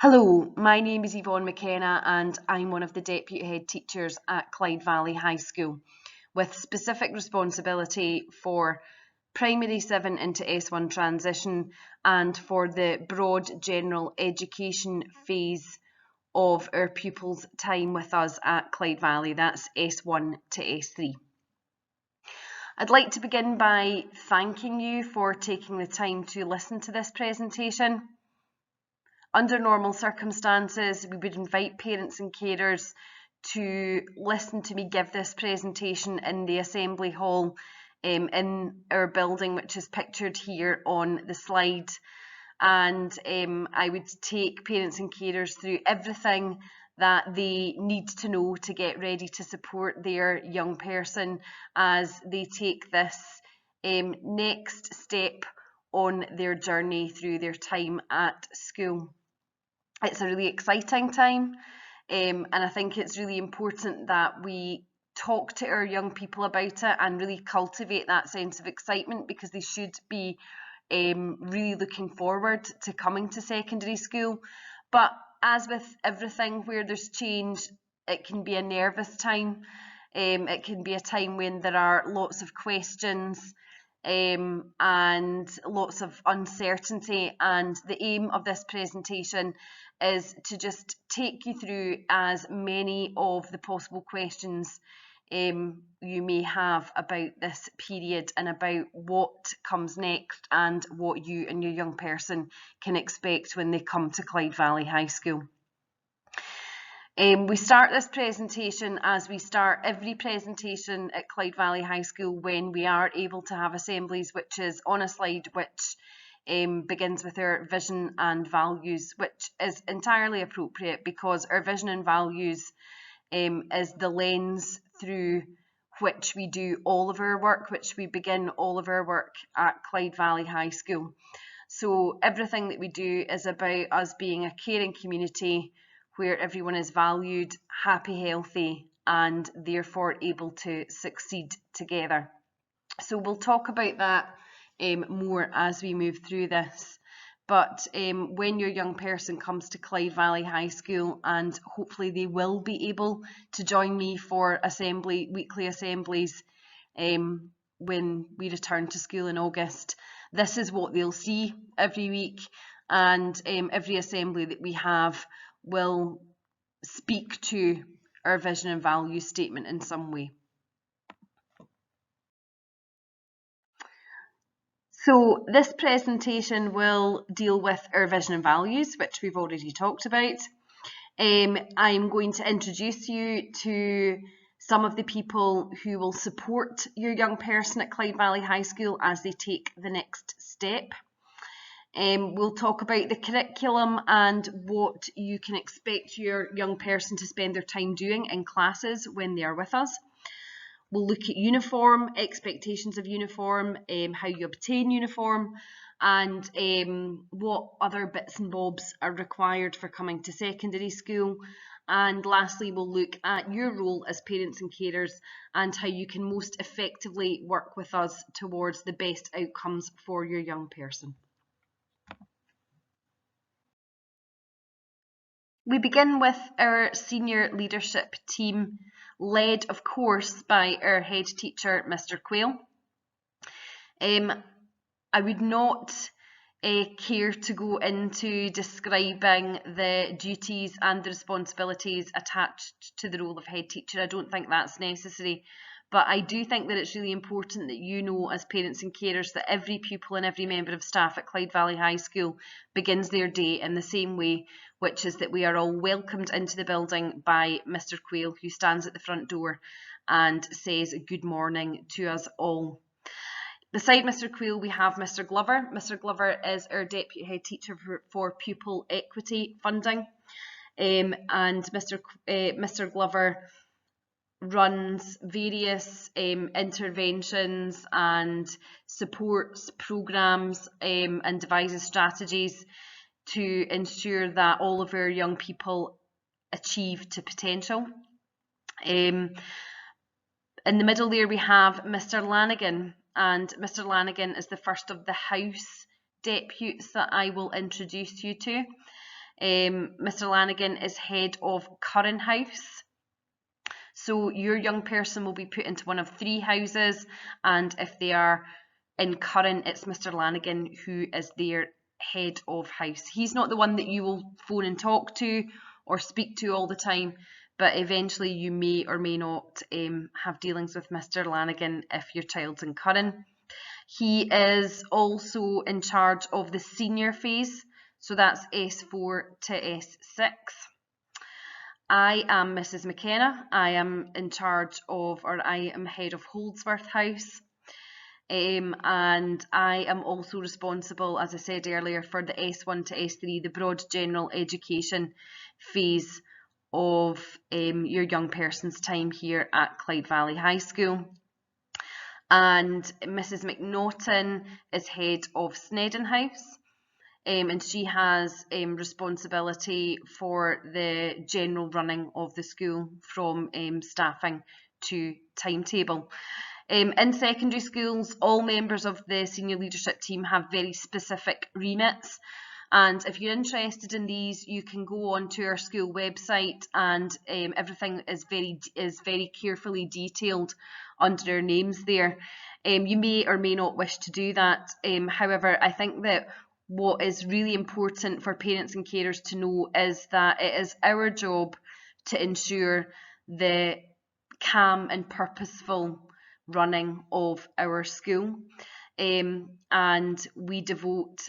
Hello, my name is Yvonne McKenna and I'm one of the Deputy Head Teachers at Clyde Valley High School, with specific responsibility for Primary 7 into S1 transition and for the broad general education phase of our pupils' time with us at Clyde Valley. That's S1 to S3. I'd like to begin by thanking you for taking the time to listen to this presentation. Under normal circumstances, we would invite parents and carers to listen to me give this presentation in the Assembly Hall in our building, which is pictured here on the slide. And I would take parents and carers through everything that they need to know to get ready to support their young person as they take this next step on their journey through their time at school. It's a really exciting time, and I think it's really important that we talk to our young people about it and really cultivate that sense of excitement, because they should be really looking forward to coming to secondary school. But as with everything where there's change, it can be a nervous time. It can be a time when there are lots of questions and lots of uncertainty, and the aim of this presentation is to just take you through as many of the possible questions you may have about this period and about what comes next and what you and your young person can expect when they come to Clyde Valley High School. We start this presentation as we start every presentation at Clyde Valley High School when we are able to have assemblies, which is on a slide which begins with our vision and values, which is entirely appropriate because our vision and values is the lens through which we do all of our work, which we begin all of our work at Clyde Valley High School. So everything that we do is about us being a caring community where everyone is valued, happy, healthy, and therefore able to succeed together. So we'll talk about that more as we move through this. But when your young person comes to Clyde Valley High School, and hopefully they will be able to join me for weekly assemblies when we return to school in August, this is what they'll see every week, and every assembly that we have will speak to our vision and value statement in some way. So this presentation will deal with our vision and values, which we've already talked about. I'm going to introduce you to some of the people who will support your young person at Clyde Valley High School as they take the next step. We'll talk about the curriculum and what you can expect your young person to spend their time doing in classes when they are with us. We'll look at uniform, expectations of uniform, how you obtain uniform, and what other bits and bobs are required for coming to secondary school. And lastly, we'll look at your role as parents and carers and how you can most effectively work with us towards the best outcomes for your young person. We begin with our senior leadership team, led of course by our head teacher, Mr. Quayle. I would not care to go into describing the duties and the responsibilities attached to the role of head teacher. I don't think that's necessary. But I do think that it's really important that you know as parents and carers that every pupil and every member of staff at Clyde Valley High School begins their day in the same way, which is that we are all welcomed into the building by Mr. Quayle, who stands at the front door and says good morning to us all. Beside Mr. Quayle, we have Mr. Glover. Mr. Glover is our Deputy Head Teacher for Pupil Equity Funding, and Mr. Glover runs various interventions and supports programs and devises strategies to ensure that all of our young people achieve to potential. In the middle there we have Mr. Lanigan, and Mr. Lanigan is the first of the house deputies that I will introduce you to. Mr. Lanigan is head of Curran House. So your young person will be put into one of 3 houses, and if they are in Curran, it's Mr. Lanigan who is their head of house. He's not the one that you will phone and talk to or speak to all the time, but eventually you may or may not have dealings with Mr. Lanigan if your child's in Curran. He is also in charge of the senior phase, so that's S4 to S6. I am Mrs. McKenna. I am in charge of, or I am head of Holdsworth House. And I am also responsible, as I said earlier, for the S1 to S3, the broad general education phase of your young person's time here at Clyde Valley High School. And Mrs. McNaughton is head of Snedden House. And she has responsibility for the general running of the school, from staffing to timetable. In secondary schools, all members of the senior leadership team have very specific remits, and if you're interested in these, you can go onto our school website, and everything is very carefully detailed under their names there. You may or may not wish to do that. However, I think that what is really important for parents and carers to know is that it is our job to ensure the calm and purposeful running of our school, and we devote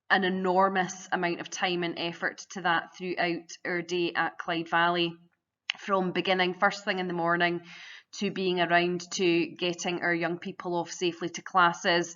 an enormous amount of time and effort to that throughout our day at Clyde Valley, from beginning first thing in the morning to being around to getting our young people off safely to classes,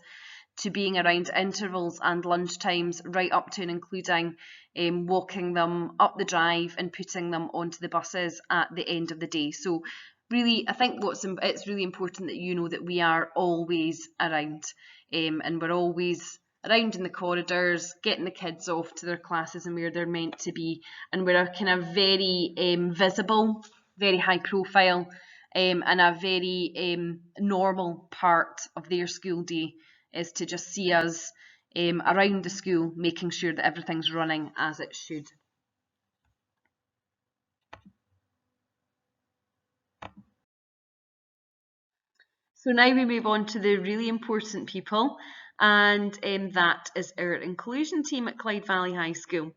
to being around intervals and lunch times, right up to and including walking them up the drive and putting them onto the buses at the end of the day. So really, I think it's really important that you know that we are always around, and we're always around in the corridors, getting the kids off to their classes and where they're meant to be, and we're a kind of very visible, very high profile, and a very normal part of their school day is to just see us around the school, making sure that everything's running as it should. So now we move on to the really important people, and that is our inclusion team at Clyde Valley High School.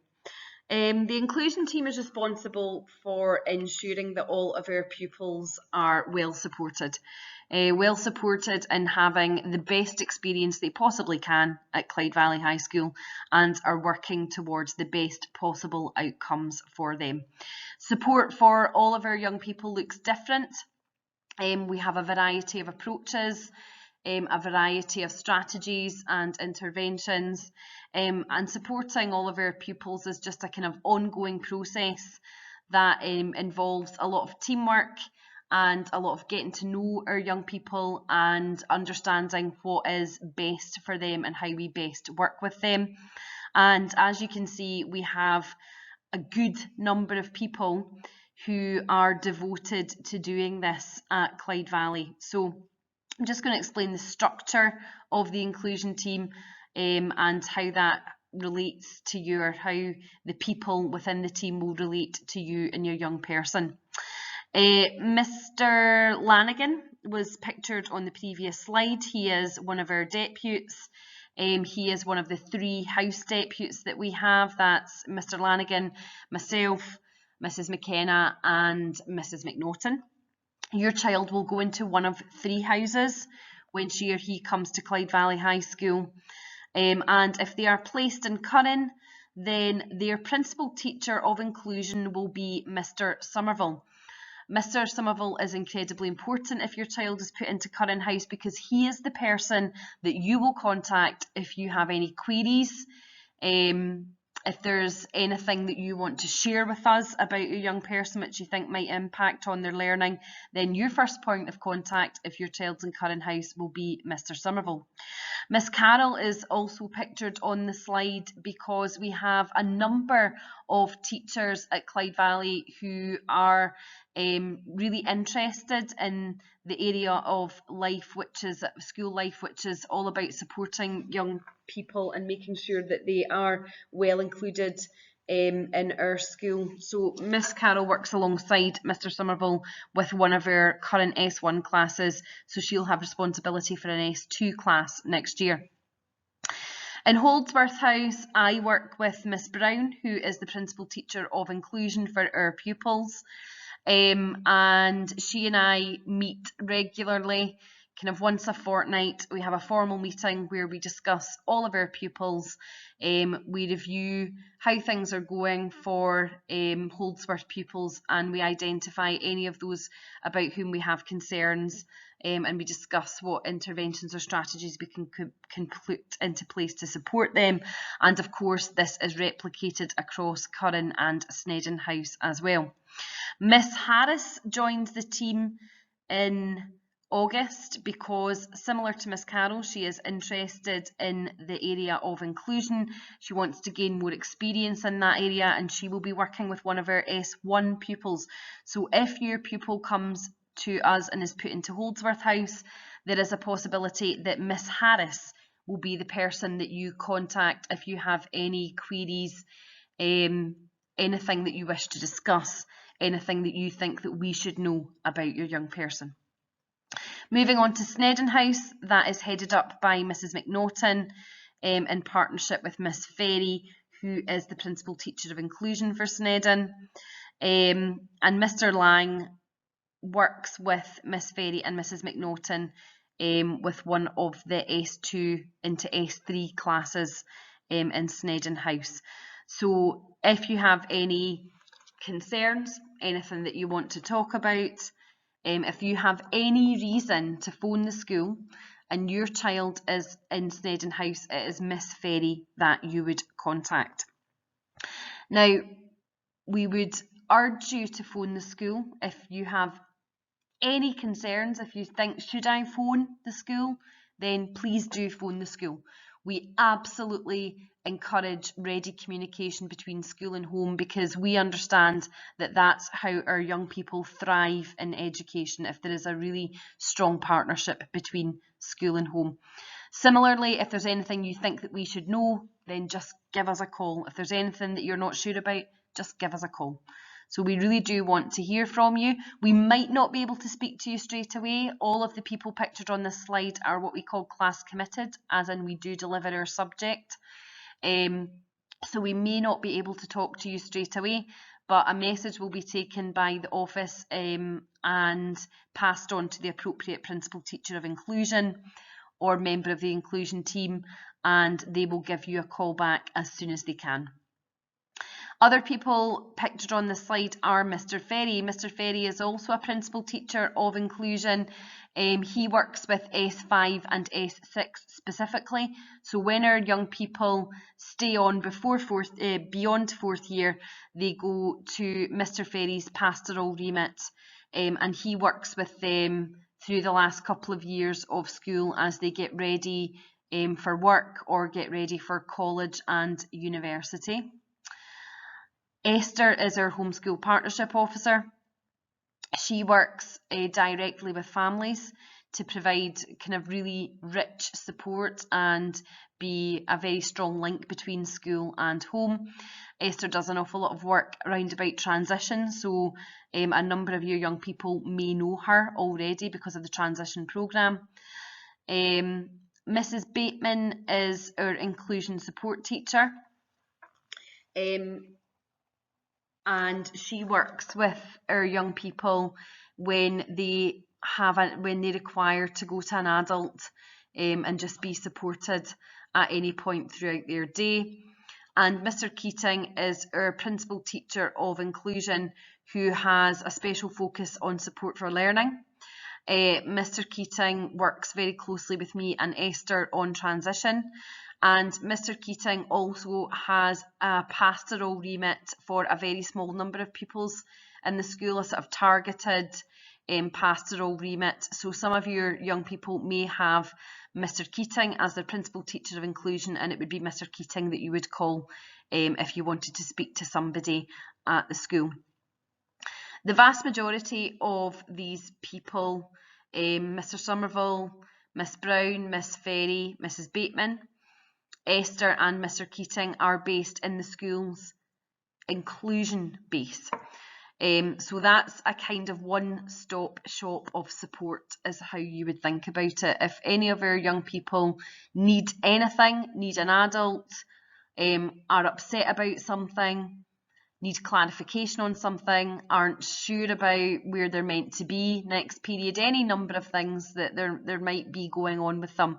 The inclusion team is responsible for ensuring that all of our pupils are well supported and having the best experience they possibly can at Clyde Valley High School, and are working towards the best possible outcomes for them. Support for all of our young people looks different. We have a variety of approaches, a variety of strategies and interventions, and supporting all of our pupils is just a kind of ongoing process that involves a lot of teamwork and a lot of getting to know our young people and understanding what is best for them and how we best work with them. And as you can see, we have a good number of people who are devoted to doing this at Clyde Valley. So I'm just going to explain the structure of the inclusion team and how that relates to you, or how the people within the team will relate to you and your young person. Mr. Lanigan was pictured on the previous slide. He is one of our deputies. He is one of the 3 house deputies that we have. That's Mr. Lanigan, myself, Mrs. McKenna and Mrs. McNaughton. Your child will go into one of 3 houses when she or he comes to Clyde Valley High School. And if they are placed in Curran, then their principal teacher of inclusion will be Mr. Somerville. Mr. Somerville is incredibly important if your child is put into Curran House, because he is the person that you will contact if you have any queries. If there's anything that you want to share with us about your young person which you think might impact on their learning, then your first point of contact if your child's in Curran House will be Mr. Somerville. Miss Carroll is also pictured on the slide because we have a number of teachers at Clyde Valley who are really interested in the area of life, which is school life, which is all about supporting young people and making sure that they are well included in our school. So Miss Carroll works alongside Mr Somerville with one of our current S1 classes, so she'll have responsibility for an S2 class next year. In Holdsworth House, I work with Miss Brown, who is the principal teacher of inclusion for our pupils, and she and I meet regularly, kind of once a fortnight. We have a formal meeting where we discuss all of our pupils. We review how things are going for Holdsworth pupils, and we identify any of those about whom we have concerns, and we discuss what interventions or strategies we can put into place to support them. And of course, this is replicated across Curran and Snedden House as well. Miss Harris joined the team in August because, similar to Miss Carroll, she is interested in the area of inclusion. She wants to gain more experience in that area, and she will be working with one of our S1 pupils. So if your pupil comes to us and is put into Holdsworth House, there is a possibility that Miss Harris will be the person that you contact if you have any queries, anything that you wish to discuss, anything that you think that we should know about your young person. Moving on to Snedden House, that is headed up by Mrs McNaughton in partnership with Miss Ferry, who is the principal teacher of inclusion for Snedden, and Mr Lang works with Miss Ferry and Mrs McNaughton with one of the S2 into S3 classes in Snedden House. So if you have any concerns, anything that you want to talk about, if you have any reason to phone the school and your child is in Snedden House, it is Miss Ferry that you would contact. Now, we would urge you to phone the school if you have any concerns. If you think, should I phone the school, then please do phone the school. We absolutely encourage ready communication between school and home, because we understand that that's how our young people thrive in education, if there is a really strong partnership between school and home. Similarly, if there's anything you think that we should know, then just give us a call. If there's anything that you're not sure about, just give us a call. So we really do want to hear from you. We might not be able to speak to you straight away. All of the people pictured on this slide are what we call class committed, as in we do deliver our subject. So we may not be able to talk to you straight away, but a message will be taken by the office and passed on to the appropriate principal teacher of inclusion or member of the inclusion team, and they will give you a call back as soon as they can. Other people pictured on this slide are Mr Ferry. Mr Ferry is also a principal teacher of inclusion. He works with S5 and S6 specifically. So when our young people stay on beyond fourth year, they go to Mr Ferry's pastoral remit, and he works with them through the last couple of years of school as they get ready for work or get ready for college and university. Esther is our homeschool partnership officer. She works directly with families to provide kind of really rich support and be a very strong link between school and home. Esther does an awful lot of work around about transition, so a number of your young people may know her already because of the transition programme. Mrs Bateman is our inclusion support teacher. And she works with our young people when they require to go to an adult and just be supported at any point throughout their day. And Mr Keating is our principal teacher of inclusion, who has a special focus on support for learning. Mr Keating works very closely with me and Esther on transition. And Mr Keating also has a pastoral remit for a very small number of pupils in the school, a sort of targeted pastoral remit. So some of your young people may have Mr Keating as their principal teacher of inclusion, and it would be Mr Keating that you would call if you wanted to speak to somebody at the school. The vast majority of these people, Mr Somerville, Miss Brown, Miss Ferry, Mrs Bateman, Esther and Mr Keating, are based in the schools inclusion base. So that's a kind of one-stop shop of support is how you would think about it. If any of our young people need anything, need an adult, are upset about something, need clarification on something, aren't sure about where they're meant to be next period, any number of things that there might be going on with them,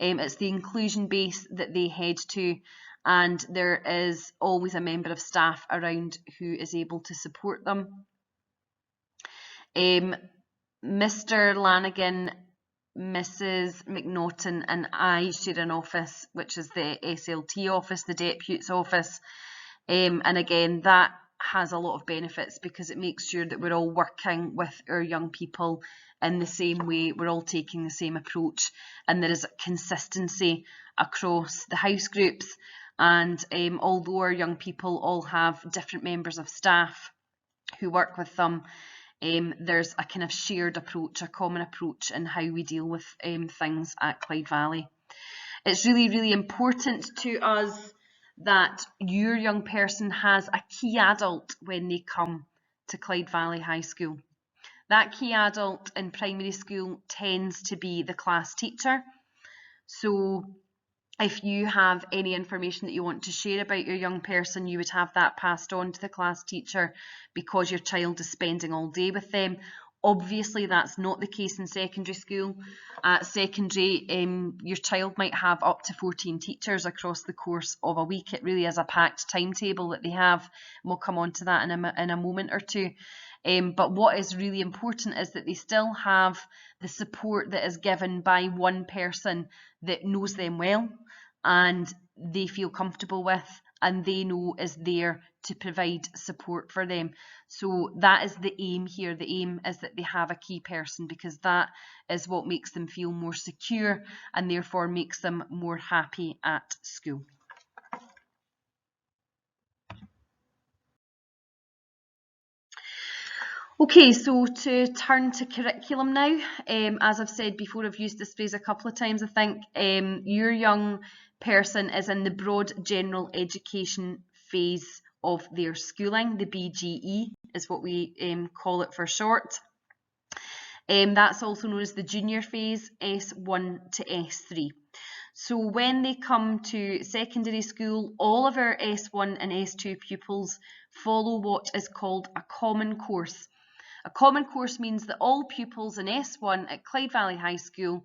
it's the inclusion base that they head to, and there is always a member of staff around who is able to support them. Mr. Lanigan, Mrs. McNaughton and I share an office, which is the SLT office, the Depute's office, and again that has a lot of benefits because it makes sure that we're all working with our young people in the same way, we're all taking the same approach, and there is consistency across the house groups. And although our young people all have different members of staff who work with them, there's a kind of shared approach, a common approach in how we deal with things at Clyde Valley. It's really, really important to us that your young person has a key adult when they come to Clyde Valley High School. That key adult in primary school tends to be the class teacher. So if you have any information that you want to share about your young person, you would have that passed on to the class teacher because your child is spending all day with them. Obviously, that's not the case in secondary school. At secondary, your child might have up to 14 teachers across the course of a week. It really is a packed timetable that they have. And we'll come on to that in a moment or two. But what is really important is that they still have the support that is given by one person that knows them well and they feel comfortable with and they know is there to provide support for them. So that is the aim here. The aim is that they have a key person because that is what makes them feel more secure and therefore makes them more happy at school. Okay, so to turn to curriculum now, as I've said before, I've used this phrase a couple of times, I think. Your young person is in the broad general education phase of their schooling. The BGE is what we call it for short. That's also known as the junior phase, S1 to S3. So when they come to secondary school, all of our S1 and S2 pupils follow what is called a common course. A common course means that all pupils in S1 at Clyde Valley High School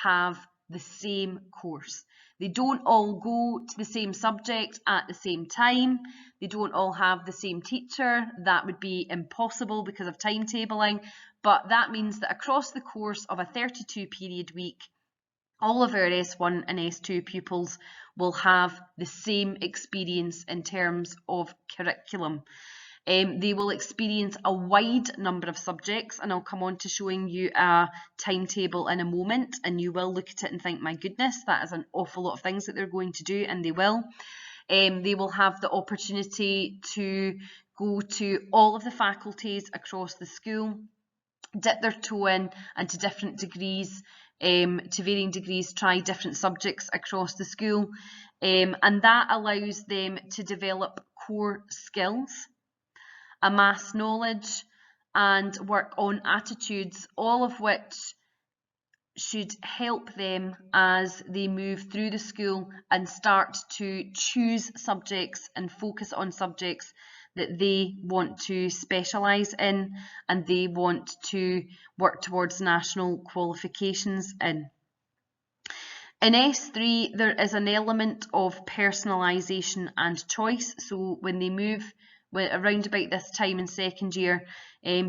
have the same course. They don't all go to the same subject at the same time. They don't all have the same teacher. That would be impossible because of timetabling. But that means that across the course of a 32-period week, all of our S1 and S2 pupils will have the same experience in terms of curriculum. They will experience a wide number of subjects, and I'll come on to showing you a timetable in a moment, and you will look at it and think, my goodness, that is an awful lot of things that they're going to do, and they will. They will have the opportunity to go to all of the faculties across the school, dip their toe in, and to different degrees, to varying degrees, try different subjects across the school, and that allows them to develop core skills, amass knowledge and work on attitudes, all of which should help them as they move through the school and start to choose subjects and focus on subjects that they want to specialise in and they want to work towards national qualifications in. In S3, there is an element of personalisation and choice. So when they move around about this time in second year,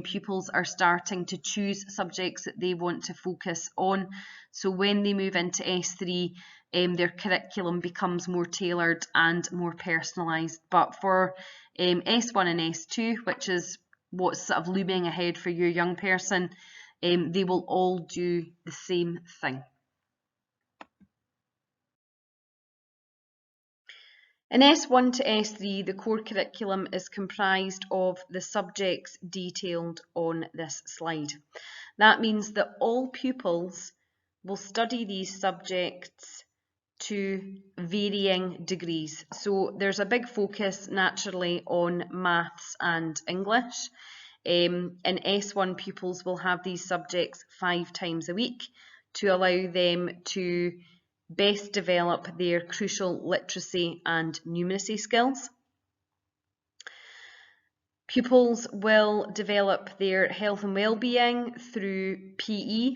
pupils are starting to choose subjects that they want to focus on. So when they move into S3, their curriculum becomes more tailored and more personalised. But for S1 and S2, which is what's sort of looming ahead for your young person, they will all do the same thing. In S1 to S3, the core curriculum is comprised of the subjects detailed on this slide. That means that all pupils will study these subjects to varying degrees. So there's a big focus naturally on maths and English. And S1 pupils will have these subjects 5 times a week to allow them to best develop their crucial literacy and numeracy skills. Pupils will develop their health and well-being through PE,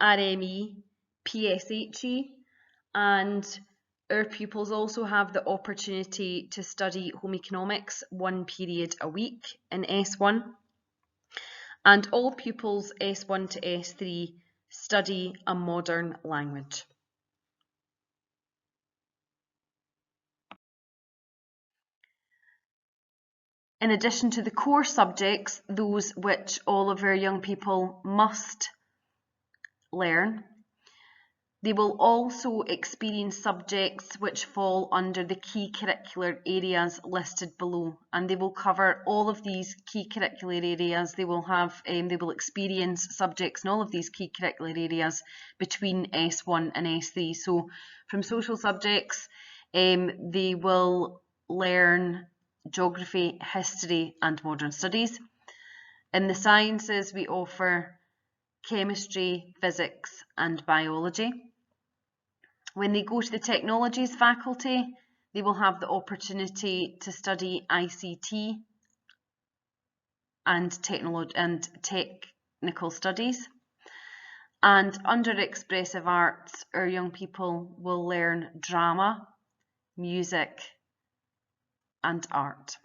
RME, PSHE, and our pupils also have the opportunity to study home economics 1 period a week in S1. And all pupils S1 to S3 study a modern language. In addition to the core subjects, those which all of our young people must learn, they will also experience subjects which fall under the key curricular areas listed below, and they will cover all of these key curricular areas. They will have, they will experience subjects in all of these key curricular areas between S1 and S3. So from social subjects, they will learn geography, history and modern studies. In the sciences, we offer chemistry, physics and biology. When they go to the technologies faculty, they will have the opportunity to study ICT and technical studies. And under expressive arts, our young people will learn drama, music and art.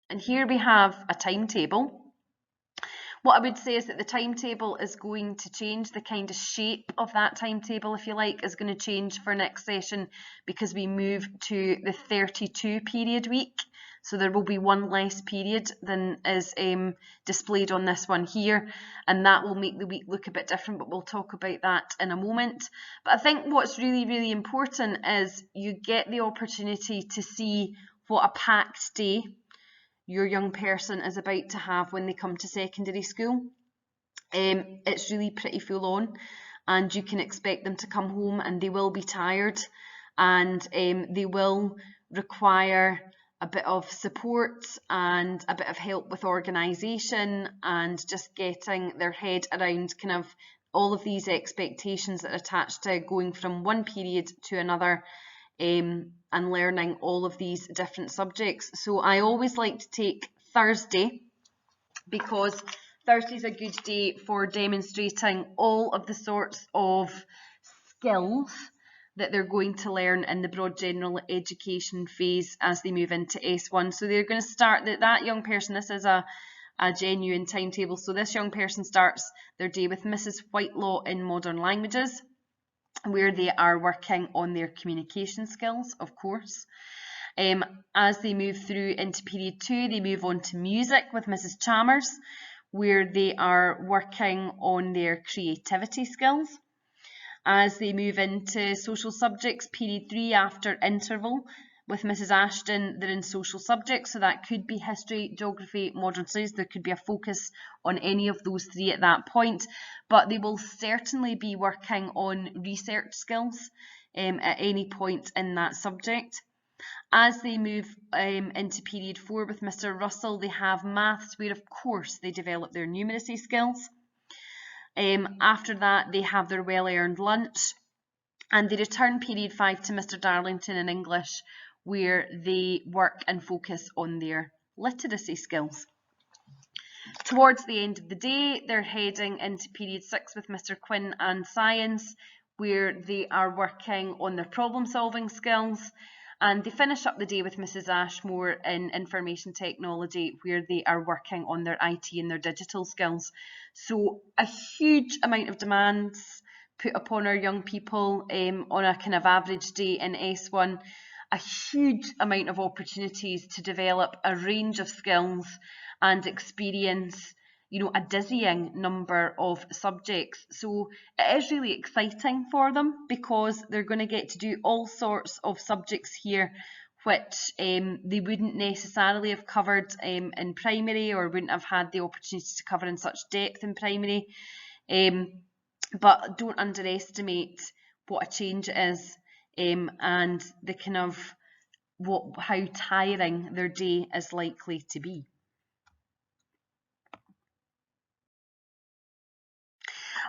And here we have a timetable. What I would say is that the timetable is going to change. The kind of shape of that timetable, if you like, is going to change for next session because we move to the 32 period week. So there will be 1 less period than is displayed on this one here, and that will make the week look a bit different, but we'll talk about that in a moment. But I think what's really, really important is you get the opportunity to see what a packed day your young person is about to have when they come to secondary school. It's really pretty full on, and you can expect them to come home and they will be tired, and they will require a bit of support and a bit of help with organisation and just getting their head around kind of all of these expectations that are attached to going from one period to another, and learning all of these different subjects. So I always like to take Thursday because Thursday is a good day for demonstrating all of the sorts of skills that they're going to learn in the broad general education phase as they move into S1. So they're going to start that young person, this is a genuine timetable. So this young person starts their day with Mrs. Whitelaw in modern languages, where they are working on their communication skills, of course. As they move through into period 2, they move on to music with Mrs. Chalmers, where they are working on their creativity skills. As they move into social subjects, period 3 after interval with Mrs. Ashton, they're in social subjects, so that could be history, geography, modern studies. There could be a focus on any of those 3 at that point, but they will certainly be working on research skills at any point in that subject. As they move into period 4 with Mr. Russell, they have maths, where of course they develop their numeracy skills. After that, they have their well-earned lunch, and they return period 5 to Mr. Darlington in English, where they work and focus on their literacy skills. Towards the end of the day, they're heading into period 6 with Mr. Quinn and science, where they are working on their problem-solving skills. And they finish up the day with Mrs. Ashmore in information technology, where they are working on their IT and their digital skills. So a huge amount of demands put upon our young people on a kind of average day in S1, a huge amount of opportunities to develop a range of skills and experience, you know, a dizzying number of subjects. So it is really exciting for them because they're going to get to do all sorts of subjects here which they wouldn't necessarily have covered in primary, or wouldn't have had the opportunity to cover in such depth in primary. But don't underestimate what a change it is, and the kind of how tiring their day is likely to be.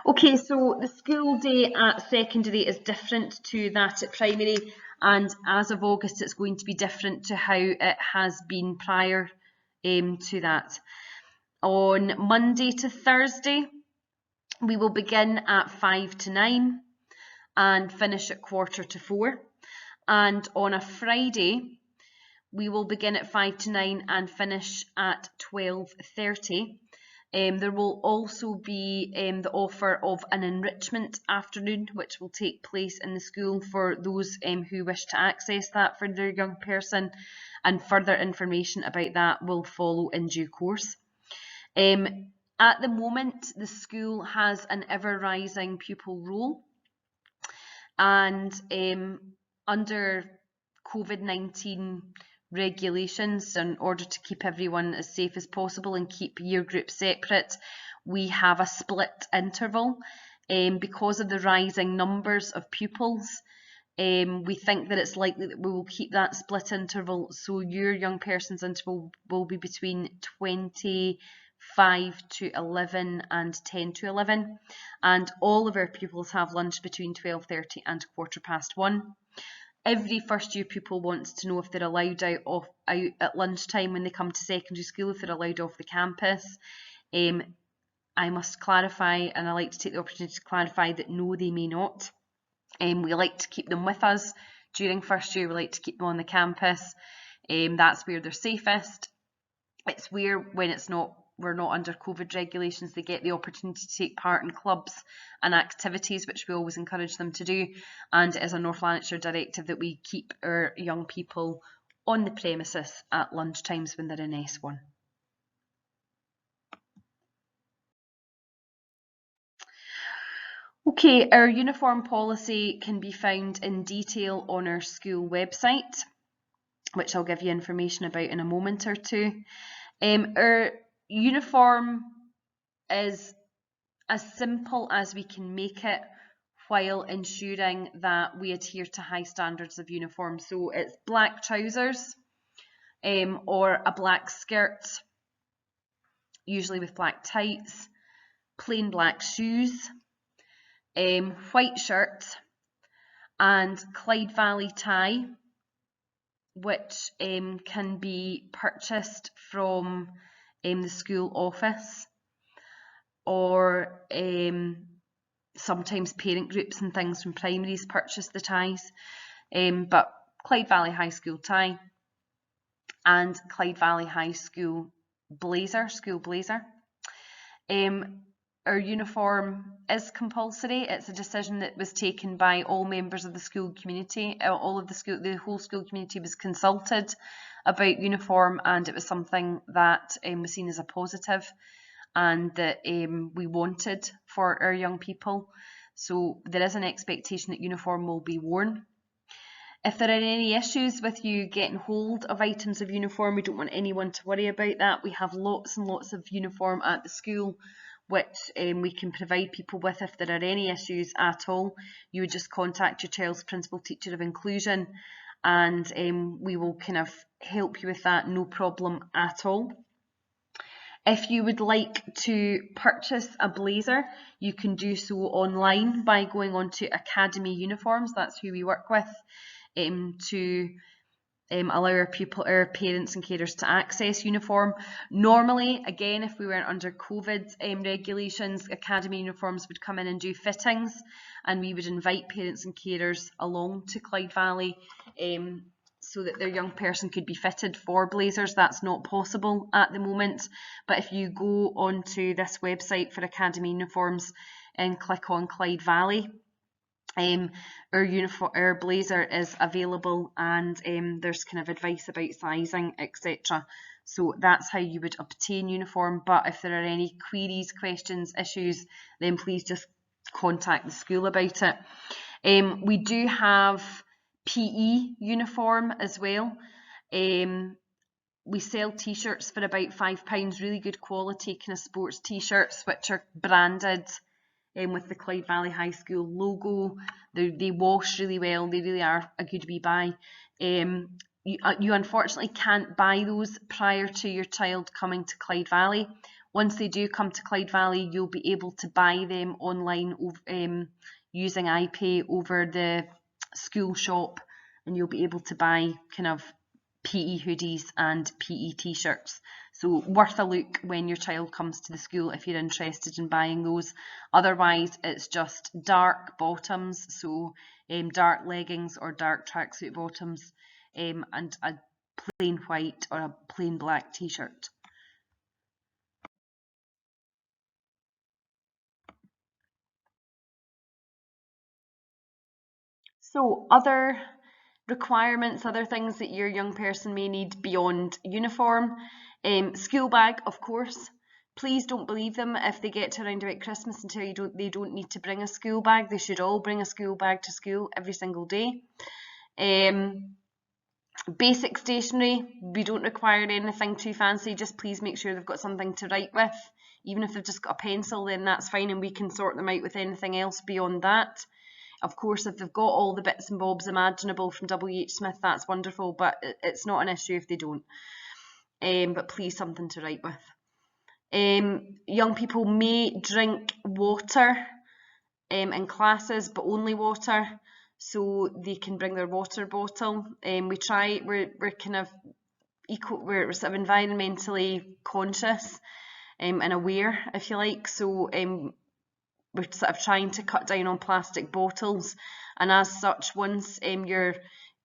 Okay, so the school day at secondary is different to that at primary, and as of August it's going to be different to how it has been prior to that. On Monday to Thursday, we will begin at 5 to 9 and finish at 3:45. And on a Friday, we will begin at 5 to 9 and finish at 12:30. There will also be the offer of an enrichment afternoon, which will take place in the school for those who wish to access that for their young person, and further information about that will follow in due course. At the moment, the school has an ever-rising pupil roll, and under COVID-19 regulations, in order to keep everyone as safe as possible and keep year groups separate, we have a split interval. Because of the rising numbers of pupils, we think that it's likely that we will keep that split interval, so your young person's interval will be between 25 to 11 and 10 to 11, and all of our pupils have lunch between 12:30 and 1:15. Every first year pupil wants to know if they're allowed out at lunchtime when they come to secondary school, if they're allowed off the campus. I must clarify, and I like to take the opportunity to clarify, that no, they may not. We like to keep them with us during first year. We like to keep them on the campus. That's where they're safest. It's where, when we're not under COVID regulations, they get the opportunity to take part in clubs and activities, which we always encourage them to do. And it is a North Lanarkshire directive that we keep our young people on the premises at lunchtimes when they're in S1. Okay, our uniform policy can be found in detail on our school website, which I'll give you information about in a moment or two. Our uniform is as simple as we can make it, while ensuring that we adhere to high standards of uniform. So it's black trousers or a black skirt, usually with black tights, plain black shoes, white shirt, and Clyde Valley tie, which can be purchased from the school office, or sometimes parent groups and things from primaries purchase the ties, but Clyde Valley High School tie and Clyde Valley High School blazer, school blazer. Our uniform is compulsory. It's a decision that was taken by all members of the school community. The whole school community was consulted about uniform, and it was something that was seen as a positive, and that we wanted for our young people. So there is an expectation that uniform will be worn. If there are any issues with you getting hold of items of uniform, we don't want anyone to worry about that. We have lots and lots of uniform at the school, which we can provide people with. If there are any issues at all, you would just contact your child's principal teacher of inclusion, and we will kind of help you with that, no problem at all. If you would like to purchase a blazer, you can do so online by going on to Academy Uniforms. That's who we work with, to allow our parents and carers to access uniform. Normally, again, if we weren't under COVID regulations, Academy Uniforms would come in and do fittings, and we would invite parents and carers along to Clyde Valley so that their young person could be fitted for blazers. That's not possible at the moment, but if you go onto this website for Academy Uniforms and click on Clyde Valley, our blazer is available, and there's kind of advice about sizing, etc. So that's how you would obtain uniform. But if there are any queries, questions, issues, then please just contact the school about it. We do have PE uniform as well. We sell t-shirts for about £5, really good quality kind of sports t-shirts which are branded with the Clyde Valley High School logo. They wash really well, they really are a good wee buy. You unfortunately can't buy those prior to your child coming to Clyde Valley. Once they do come to Clyde Valley, you'll be able to buy them online using iPay over the school shop, and you'll be able to buy kind of PE hoodies and PE t-shirts. So worth a look when your child comes to the school if you're interested in buying those. Otherwise, it's just dark bottoms, so dark leggings or dark tracksuit bottoms, and a plain white or a plain black t-shirt. So other requirements, other things that your young person may need beyond uniform. School bag, of course. Please don't believe them if they get to around about Christmas and tell you they don't need to bring a school bag. They should all bring a school bag to school every single day. Basic stationery, we don't require anything too fancy, just please make sure they've got something to write with. Even if they've just got a pencil, then that's fine, and we can sort them out with anything else beyond that. Of course, if they've got all the bits and bobs imaginable from WH Smith, that's wonderful, but it's not an issue if they don't. But please, something to write with. Young people may drink water in classes, but only water, so they can bring their water bottle. We're kind of we're sort of environmentally conscious and aware, if you like, so we're sort of trying to cut down on plastic bottles, and as such, once your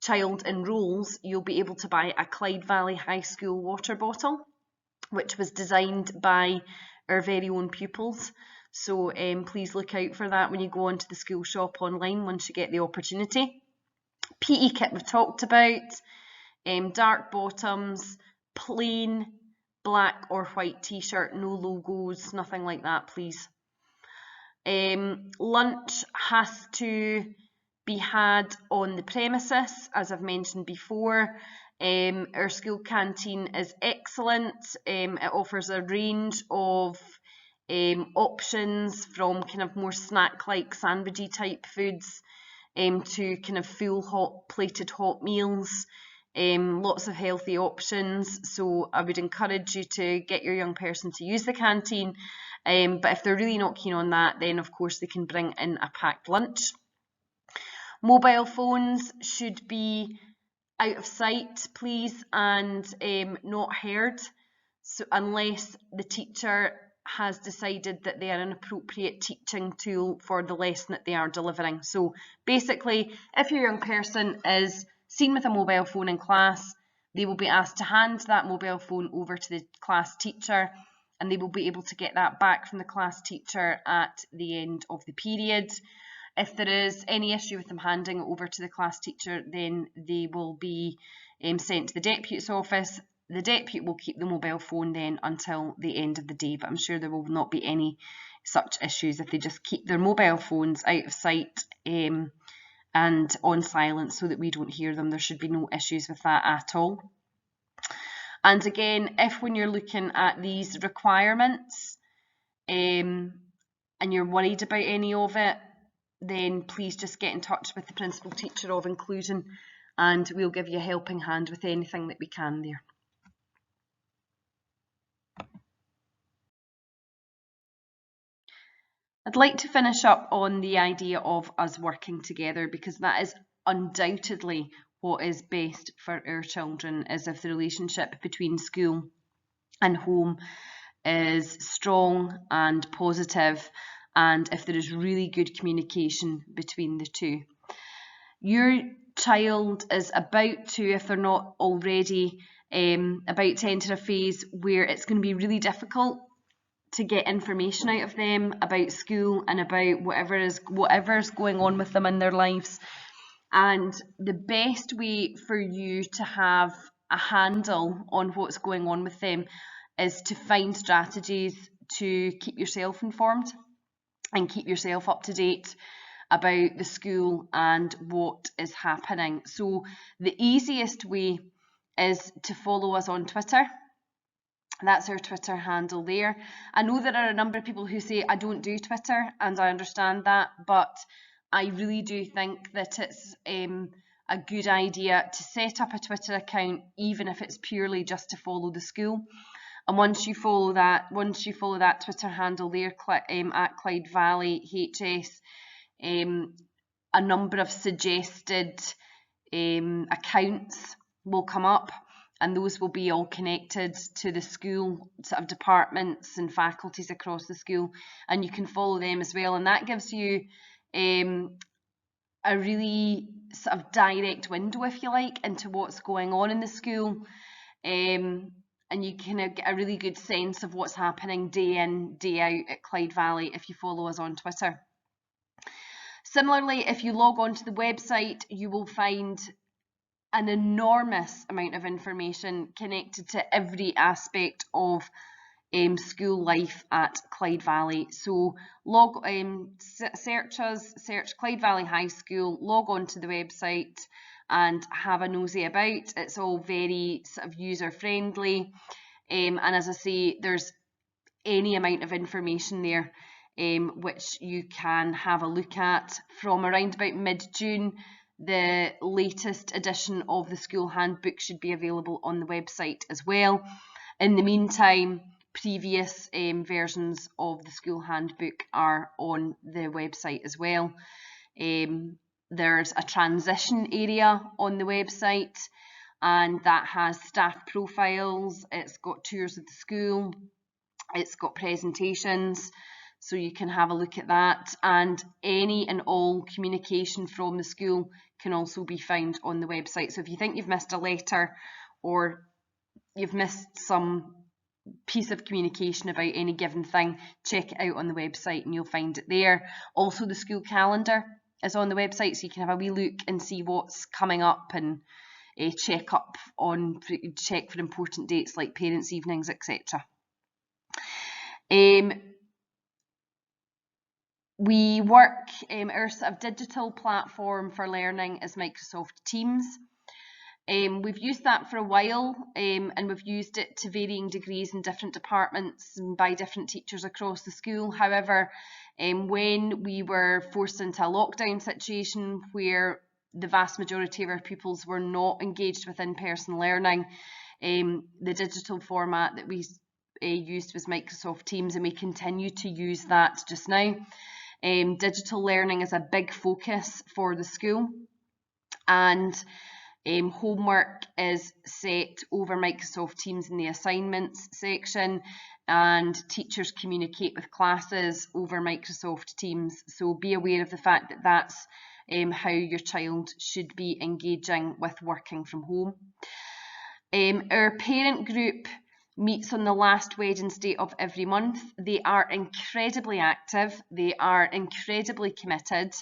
child enrolls, you'll be able to buy a Clyde Valley High School water bottle, which was designed by our very own pupils. So please look out for that when you go onto the school shop online once you get the opportunity. PE kit we've talked about, dark bottoms, plain black or white t-shirt, no logos, nothing like that, please. Lunch has to be had on the premises, as I've mentioned before. Our school canteen is excellent. It offers a range of options, from kind of more snack-like sandwichy type foods to kind of full plated hot meals. Lots of healthy options, so I would encourage you to get your young person to use the canteen, but if they're really not keen on that, then of course they can bring in a packed lunch. Mobile phones should be out of sight, please, and not heard, so unless the teacher has decided that they are an appropriate teaching tool for the lesson that they are delivering. So basically, if your young person is seen with a mobile phone in class, they will be asked to hand that mobile phone over to the class teacher, and they will be able to get that back from the class teacher at the end of the period. If there is any issue with them handing it over to the class teacher, then they will be sent to the depute's office. The depute will keep the mobile phone then until the end of the day, but I'm sure there will not be any such issues if they just keep their mobile phones out of sight and on silent so that we don't hear them. There should be no issues with that at all. And again, if when you're looking at these requirements and you're worried about any of it, then please just get in touch with the Principal Teacher of Inclusion and we'll give you a helping hand with anything that we can there. I'd like to finish up on the idea of us working together, because that is undoubtedly what is best for our children, is if the relationship between school and home is strong and positive, and if there is really good communication between the two. Your child is about to, if they're not already, about to enter a phase where it's going to be really difficult to get information out of them about school and about whatever's going on with them in their lives. And the best way for you to have a handle on what's going on with them is to find strategies to keep yourself informed and keep yourself up to date. about the school and what is happening. So the easiest way is to follow us on Twitter. That's our Twitter handle there. I know there are a number of people who say I don't do Twitter, and I understand that, but I really do think that it's a good idea to set up a Twitter account, even if it's purely just to follow the school. And once you follow that Twitter handle there, at Clyde Valley HS, a number of suggested accounts will come up, and those will be all connected to the school sort of departments and faculties across the school, and you can follow them as well, and that gives you a really sort of direct window, if you like, into what's going on in the school, and you can get a really good sense of what's happening day in, day out at Clyde Valley if you follow us on Twitter. Similarly, if you log on to the website, you will find an enormous amount of information connected to every aspect of school life at Clyde Valley. So search Clyde Valley High School, log on to the website and have a nosy about. It's all very sort of user friendly, and as I say, there's any amount of information there which you can have a look at. From around about mid-June, the latest edition of the school handbook should be available on the website as well. In the meantime, previous versions of the school handbook are on the website as well. There's a transition area on the website, and that has staff profiles, it's got tours of the school, it's got presentations, so you can have a look at that, and any and all communication from the school can also be found on the website. So if you think you've missed a letter or you've missed some piece of communication about any given thing, check it out on the website and you'll find it there. Also, the school calendar is on the website, so you can have a wee look and see what's coming up and check for important dates like parents' evenings, etc. We work, our sort of digital platform for learning is Microsoft Teams. We've used that for a while, and we've used it to varying degrees in different departments and by different teachers across the school. However, when we were forced into a lockdown situation where the vast majority of our pupils were not engaged with in-person learning, the digital format that we used was Microsoft Teams, and we continue to use that just now. Digital learning is a big focus for the school, and homework is set over Microsoft Teams in the assignments section, and teachers communicate with classes over Microsoft Teams. So be aware of the fact that that's how your child should be engaging with working from home. Our parent group meets on the last Wednesday of every month. They are incredibly active, they are incredibly committed,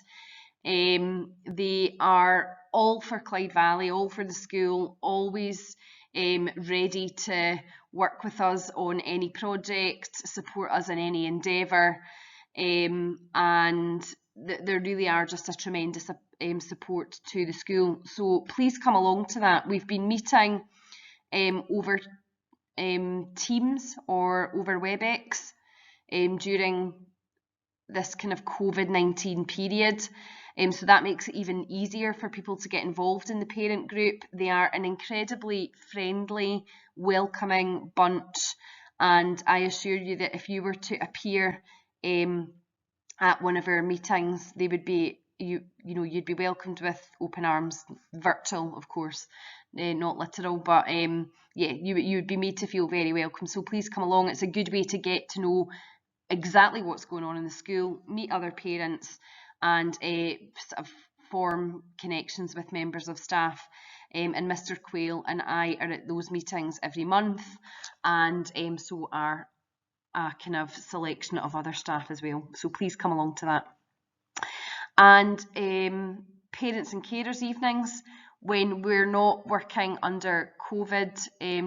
they are all for Clyde Valley, all for the school, always ready to work with us on any project, support us in any endeavour, and they really are just a tremendous support to the school. So please come along to that. We've been meeting over Teams or over WebEx during this kind of COVID-19 period, so that makes it even easier for people to get involved in the parent group. They are an incredibly friendly, welcoming bunch, and I assure you that if you were to appear at one of our meetings, they would be you'd be welcomed with open arms, virtual of course, not literal, but yeah, you would be made to feel very welcome. So please come along. It's a good way to get to know exactly what's going on in the school, meet other parents, and sort of form connections with members of staff. And Mr. Quayle and I are at those meetings every month, and so are a kind of selection of other staff as well. So please come along to that. And parents and carers evenings, when we're not working under COVID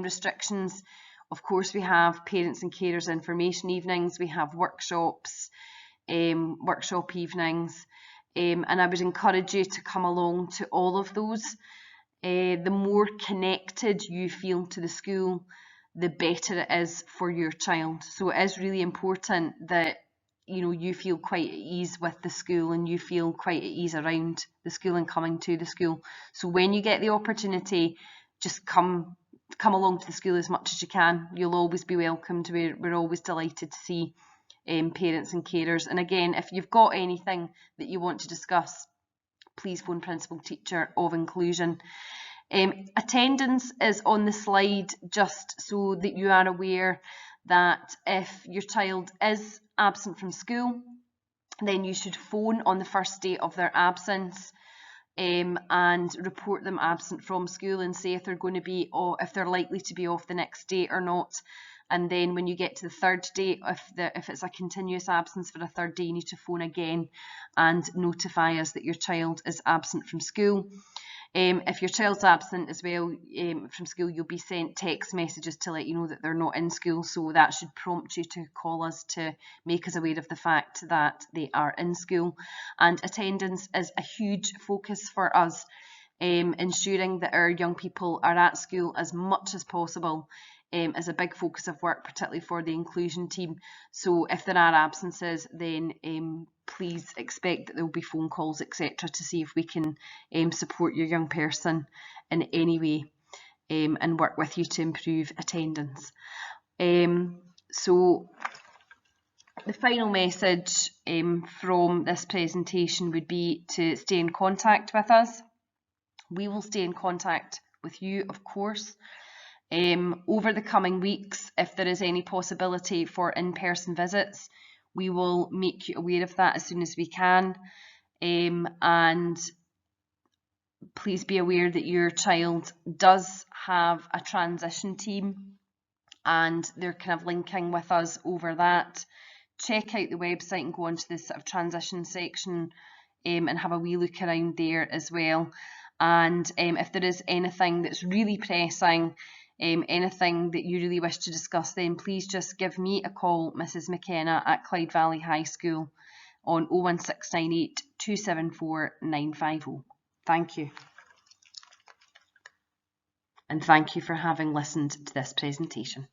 restrictions, of course we have parents and carers information evenings, we have workshops, workshop evenings, and I would encourage you to come along to all of those. The more connected you feel to the school, the better it is for your child. So it is really important that you feel quite at ease with the school and you feel quite at ease around the school and coming to the school. So when you get the opportunity, just come along to the school as much as you can. You'll always be welcomed. We're always delighted to see parents and carers. And again, if you've got anything that you want to discuss, please phone Principal Teacher of Inclusion. Attendance is on the slide just so that you are aware that if your child is absent from school, then you should phone on the first day of their absence and report them absent from school and say if they're going to be, or if they're likely to be off the next day or not. And then when you get to the third day, if it's a continuous absence for a third day, you need to phone again and notify us that your child is absent from school. If your child's absent as well from school, you'll be sent text messages to let you know that they're not in school, so that should prompt you to call us to make us aware of the fact that they are in school. And attendance is a huge focus for us, ensuring that our young people are at school as much as possible is a big focus of work, particularly for the inclusion team. So if there are absences, then please expect that there will be phone calls, etc., to see if we can support your young person in any way and work with you to improve attendance. So the final message from this presentation would be to stay in contact with us. We will stay in contact with you, of course. Over the coming weeks, if there is any possibility for in-person visits, we will make you aware of that as soon as we can. And please be aware that your child does have a transition team and they're kind of linking with us over that. Check out the website and go onto this sort of transition section and have a wee look around there as well. And if there is anything that's really pressing, anything that you really wish to discuss, then please just give me a call, Mrs. McKenna at Clyde Valley High School on 01698 274 950. Thank you. And thank you for having listened to this presentation.